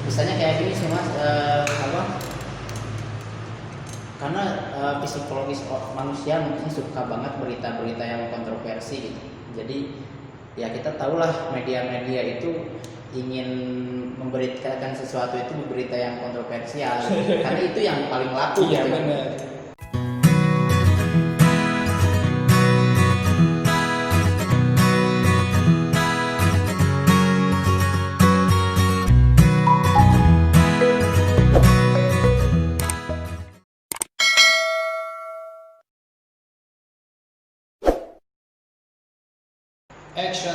Misalnya kayak gini sih mas, apa? Karena psikologis manusia mungkin suka banget berita-berita yang kontroversi gitu. Jadi ya kita tahulah media-media itu ingin memberitakan sesuatu itu berita yang kontroversial gitu. Karena itu yang paling laku Iya gitu. benar. Action.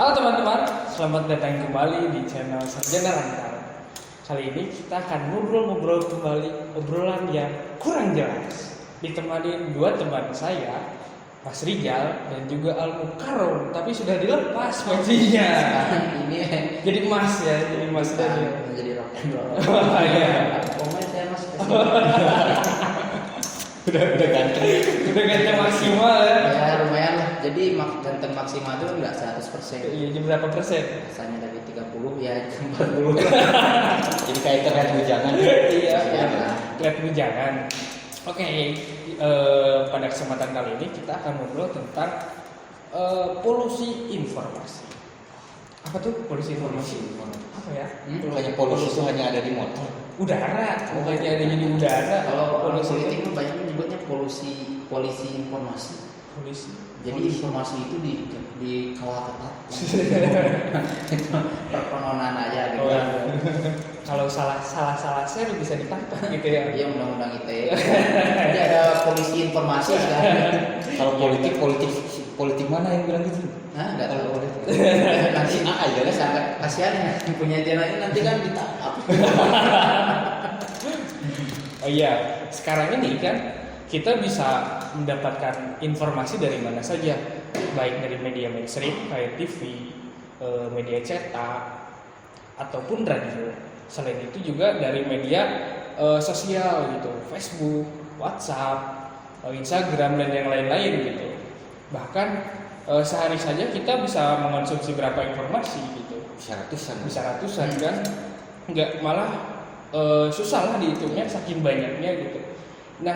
Halo teman-teman, selamat datang kembali di channel Sarjana Antara. Kali ini kita akan ngobrol-ngobrol kembali obrolan yang kurang jelas. Ditemani dua teman saya, Mas Rijal dan juga Al Mukarrom, tapi sudah dilepas pancinya. Ini Jadi Mas ya, jadi Mas Daniel. menjadi rock and roll. Oh, iya. Komen saya mas. Udah ganteng maksimal ya. Ya lumayan lah. Jadi ganteng maksimal itu enggak 100%. Iya, jadi berapa persen? Rasanya dari 30 ya 40. Jadi kayak terlihat bujangan. Iya, Ya. lihat jangan. Oke, pada kesempatan kali ini kita akan ngobrol tentang polusi informasi. Apa tuh polusi informasi? Apa ya? Hanya polusi itu hanya ada di motor. Udara, bukannya ada jadi udara. Kalau polusi politik itu banyak menyebutnya polisi informasi. polusi. Jadi informasi itu dikawal ketat. Itu perpenonan aja gitu. Oh, iya. Kalau salah share bisa ditangkap gitu ya. Iya undang-undang ITE. Jadi ada polisi informasi sekarang. Kalau politik mana yang bilang gitu? Nah, enggak tahu. Nanti aja lah. Sangat kasihan ya punya channel ini nanti kan ditangkap. Oh iya, sekarang ini kan kita bisa mendapatkan informasi dari mana saja, baik dari media mainstream kayak TV, media cetak, ataupun radio. Selain itu juga dari media sosial gitu, Facebook, WhatsApp, Instagram dan yang lain-lain gitu. Bahkan sehari saja kita bisa mengonsumsi berapa informasi gitu, bisa ratusan kan, nggak malah susah lah dihitungnya saking banyaknya gitu. Nah,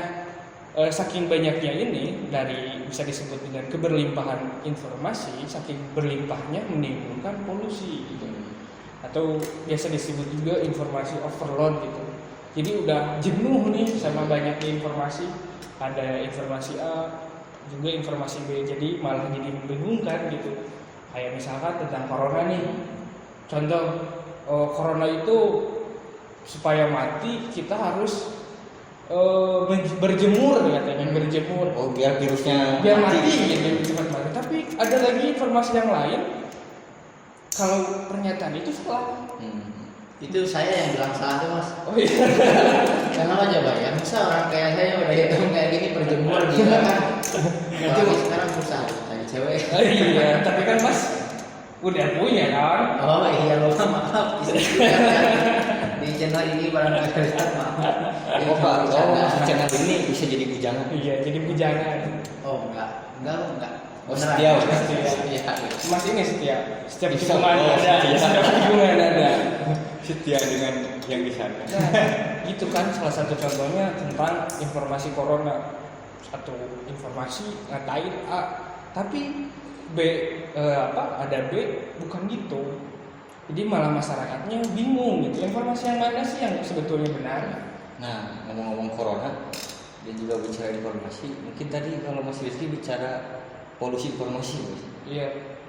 saking banyaknya ini dari bisa disebut dengan keberlimpahan informasi, saking berlimpahnya menimbulkan polusi gitu. Atau biasa disebut juga informasi overload gitu. Jadi udah jenuh nih sama banyaknya informasi, ada informasi A juga informasi B, jadi malah jadi membingungkan gitu. Kayak misalkan tentang corona nih, contoh corona itu supaya mati kita harus berjemur katanya, berjemur. Oh, biar virusnya Biar mati gitu, cepat mati. Tapi ada lagi informasi yang lain, kalau pernyataan itu salah. Itu saya yang bilang salah tuh mas. Oh iya. Kenapa coba ya? Masa orang kayak saya udah hitung kayak gini berjemur gitu kan? Itu sekarang susah tanya cewek. Oh iya, tapi kan Mas udah punya kan? Oh iya lupa maaf. Di channel ini barangkali maaf. Oh, channel ini bisa jadi bujangan. Iya, jadi bujangan. Oh enggak. Oh, Beneran. setia. Mas ini setiap Bisa. hubungan Oh, ada, setia. setiap hubungan ada. Setia dengan yang di sana. Nah, itu kan salah satu contohnya tentang informasi corona. Satu informasi ngatain A, tapi B ada B bukan gitu. Jadi malah masyarakatnya bingung gitu. Informasi yang mana sih yang sebetulnya benar? Nah, ngomong-ngomong corona dan juga bicara informasi, mungkin tadi kalau Mas Rizky bicara polusi informasi, Mas. Iya.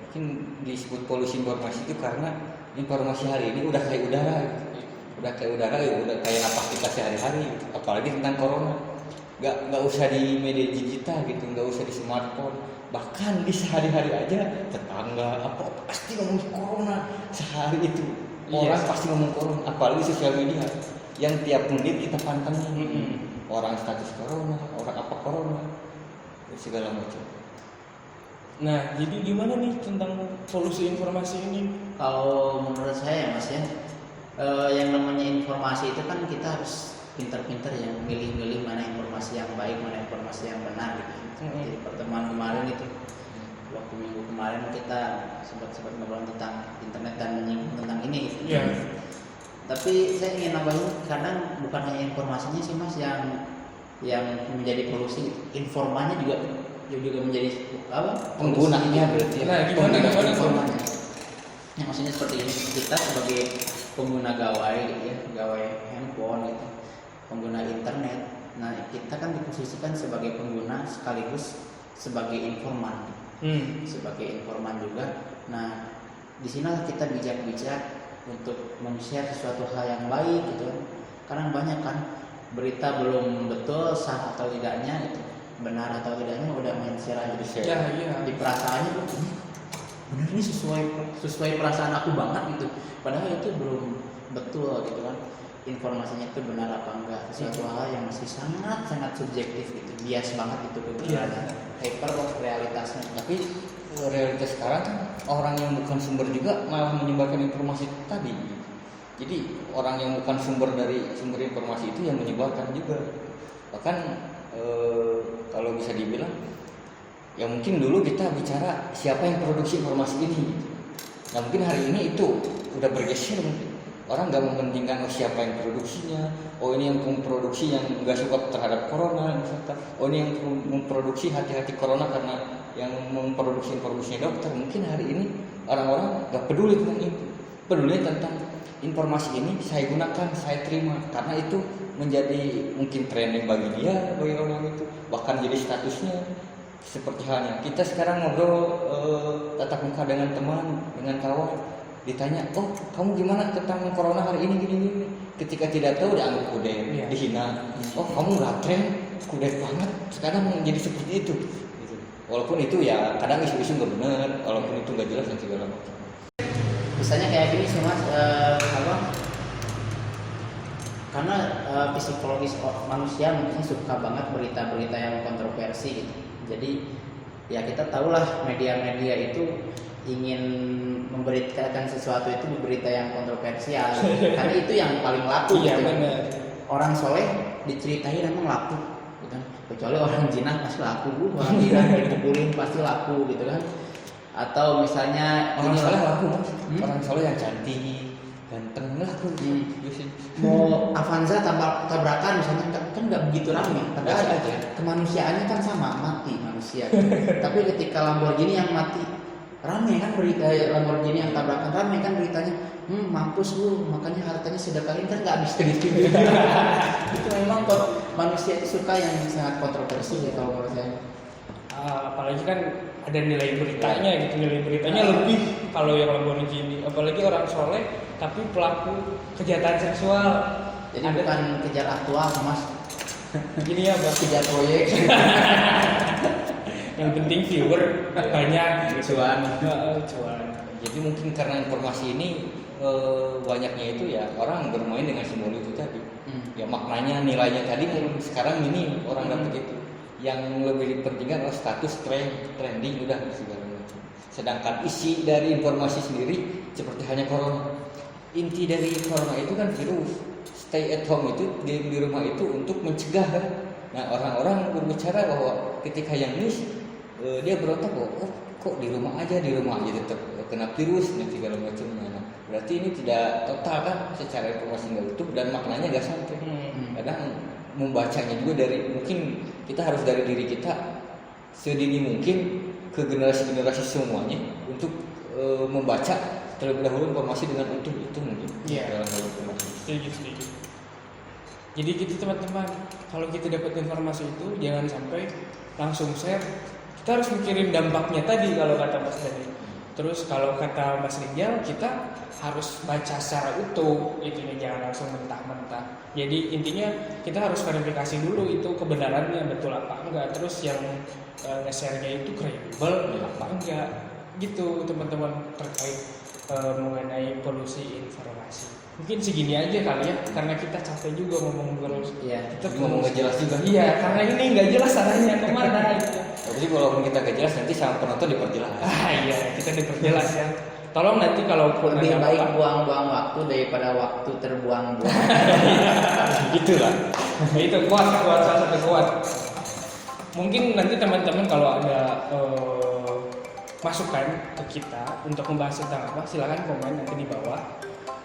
Mungkin disebut polusi informasi itu karena informasi hari ini udah kayak udara, udah kayak napas kita sehari-hari, apalagi tentang corona. Nggak usah di media digital gitu, nggak usah di smartphone, bahkan di sehari-hari aja tetangga apa pasti ngomong corona sehari itu. Orang pasti ngomong corona, apalagi sosial media yang tiap menit kita pantengin. Orang status corona, orang apa corona, segala macam. Nah, jadi gimana nih tentang polusi informasi ini? Kalau menurut saya mas ya, yang namanya informasi itu kan kita harus pintar-pintar ya milih-milih mana informasi yang baik, mana informasi yang benar gitu. Jadi pertemuan kemarin itu, waktu minggu kemarin kita sempat ngobrol tentang internet dan menyinggung tentang ini. Gitu. Iya. Tapi saya ingin nambahin, kadang bukan hanya informasinya sih mas yang menjadi polusi, informannya juga menjadi apa? Penggunanya berarti. Nah, gimana? Informannya. Ya, maksudnya seperti ini, kita sebagai pengguna gawai gitu ya, gawai handphone gitu, pengguna internet. Nah, kita kan diposisikan sebagai pengguna sekaligus sebagai informan. Sebagai informan juga. Nah, di sinilah kita bijak-bijak untuk men-share sesuatu hal yang baik gitu. Karena banyak kan berita belum betul sah atau tidaknya gitu, benar atau tidaknya udah main share aja di share. Ya, iya. Di perasaannya tuh ini bener nih sesuai perasaan aku banget gitu. Padahal itu belum betul gitu kan. Informasinya itu benar apa enggak, sesuatu hal yang masih sangat subjektif gitu, bias banget itu kebenarannya, hyper realitasnya. Tapi realitas sekarang kan orang yang bukan sumber juga malah menyebarkan informasi tadi. Jadi orang yang bukan sumber dari sumber informasi itu yang menyebarkan juga. Bahkan kalau bisa dibilang, ya mungkin dulu kita bicara siapa yang produksi informasi ini. Nah mungkin hari ini itu udah bergeser mungkin. Orang nggak mementingkan siapa yang produksinya. Oh ini yang memproduksi yang nggak suka terhadap corona misalkan. Oh ini yang memproduksi hati-hati corona karena yang memproduksi informasinya dokter. Mungkin hari ini orang-orang nggak peduli tentang itu. Peduli tentang informasi ini saya gunakan, saya terima karena itu menjadi mungkin trending bagi dia, bagi orang itu. Bahkan jadi statusnya seperti halnya kita sekarang ngobrol tatap muka dengan teman, dengan kawan. Ditanya, oh kamu gimana tentang corona hari ini gini. Ketika tidak tahu dianggap kudet, dihina. Oh kamu nggak tren, kudet banget. Sekarang menjadi seperti itu. Gitu. Walaupun itu ya kadang isu-isu nggak benar, walaupun itu nggak jelas dan segala macam. Misalnya kayak gini sih mas, karena psikologis manusia mungkin suka banget berita-berita yang kontroversi gitu. Jadi ya kita tahulah media-media itu ingin memberitakan sesuatu itu berita yang kontroversial karena itu yang paling laku gitu. Orang soleh diceritain emang laku gitu kan, kecuali orang jinah pasti laku, orang Iran dikumpulin pasti laku gitu kan. Atau misalnya orang soleh laku mas, orang soleh yang cantik ganteng laku. Mau Avanza tabrakan misalnya kan nggak begitu ramai, padahal aja kemanusiaannya kan sama, mati manusia tapi ketika Lamborghini yang mati ramai kan berita, Lamborghini yang tabrakan ramai kan beritanya, mampus lu makanya hartanya sedekahin, kan nggak habis gitu. Itu memang kok manusia itu suka yang sangat kontroversi ya kalau menurut saya. Apalagi kan ada nilai beritanya gitu, nilai beritanya lebih kalau yang Lamborghini, apalagi orang soleh tapi pelaku kejahatan seksual. Jadi bukan kejar aktual mas, gini ya bang, kejar proyek. yang penting viewer banyak cuan. Jadi mungkin karena informasi ini banyaknya itu ya orang bermain dengan simbol itu tadi. Ya maknanya, nilainya tadi sekarang ini orang dapat itu. Yang lebih dipentingkan adalah status trending udah segala macam. Sedangkan isi dari informasi sendiri seperti hanya corona. Inti dari corona itu kan virus. Stay at home itu di rumah itu untuk mencegah kan. Nah orang-orang berbicara bahwa ketika yang news dia berontak bahwa kok di rumah aja tetap kena virus dan segala macam. Nah, berarti ini tidak total kan secara informasi nggak utuh dan maknanya nggak sampai. Kadang membacanya juga dari mungkin kita harus dari diri kita sedini mungkin ke generasi semuanya untuk membaca terlebih dahulu informasi dengan utuh itu mungkin. Iya. Setuju. Jadi gitu teman-teman, kalau kita dapat informasi itu jangan sampai langsung share. Kita harus mikirin dampaknya tadi kalau kata Mas Dani. Terus kalau kata Mas Rijal, kita harus baca secara utuh, jangan langsung mentah-mentah. Jadi intinya kita harus verifikasi dulu itu kebenarannya betul apa enggak. Terus yang nge-share-nya itu kredibel apa enggak. Gitu teman-teman terkait mengenai polusi informasi. Mungkin segini aja kali ya, karena kita capek juga ngomong terus. Iya. Kita ngomong gak jelas juga. Iya, karena ini nggak jelas arahnya kemana. Gitu. Tapi walaupun kita gak jelas nanti sama penonton diperjelas. Iya, kita diperjelas ya. Tolong nanti kalau lebih baik buang-buang waktu daripada waktu terbuang-buang. Gitulah. Itu kuat salah satu kuat. Mungkin nanti teman-teman kalau ada masukan ke kita untuk membahas tentang apa, silakan komen nanti di bawah.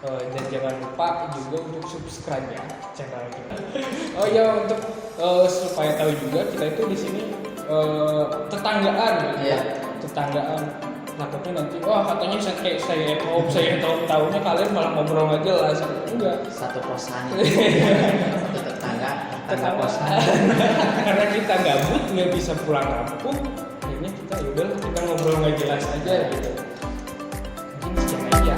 Dan jangan lupa juga untuk subscribe ya channel kita. Oh ya, untuk supaya tahu juga kita itu di sini tetanggaan gitu ya. Iya. Tetanggaan. Takutnya nanti, wah katanya saya at home tahunya kalian malah ngobrol nggak jelas. Enggak. Satu kosan itu. Satu tetangga kosan. Karena kita gabut nggak bisa pulang kampung, akhirnya kita yaudah kita ngobrol nggak jelas aja gitu. Mungkin sekian aja.